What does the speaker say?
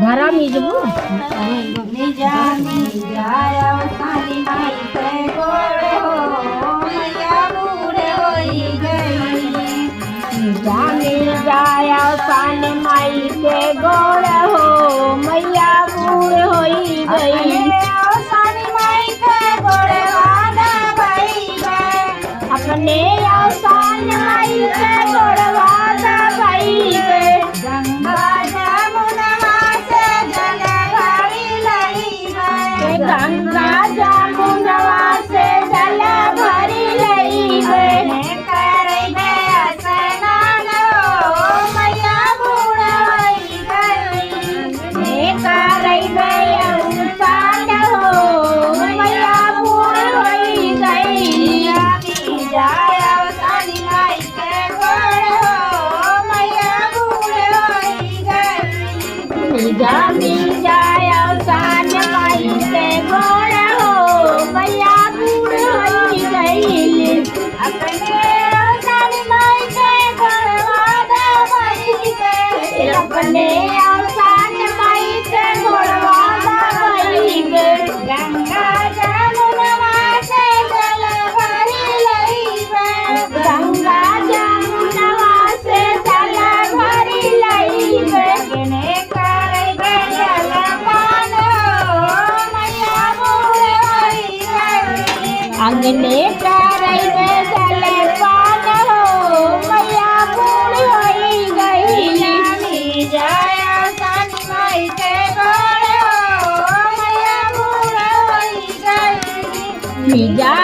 घरा मिजबू निजामी जाया सानी माई के गोड़ हो मैया बूढ़े होई गई। जाने जाया सान माई के गोड़ हो मैया बूढ़ होई गई। सानी माई के गोड़ वादा भई गए अपने आसान माई के गोड़ वादा भई गए। गंगा जमुना से जल भरी लई गए गंगा जमुनवा से जल भरी लई गए। करे गया स्नान हो मैया बूढ़ होई गई। करई गया उसान हो मैया बूढ़ होई गई। जाया सानी माई के गोड़ हो मैया बूढ़ होई गई। जामी जाया सान माई के गोड़ हो मैया बूढ़ होई गई। अपने सानी माई के गोड़ वादा भई गए अपने आसान माई के गोड़ वादा भई गए। गंगा जमुना से जल भरी लई गए गंगा जमुनवा से जल भरी लई गए। करे गया पान हो मैया बूढ़ होई गई। अंगने करई में जल पान हो मैया बूढ़ होई गई। जाया सानी माई के गोड़ हो मैया बूढ़ होई गई। जा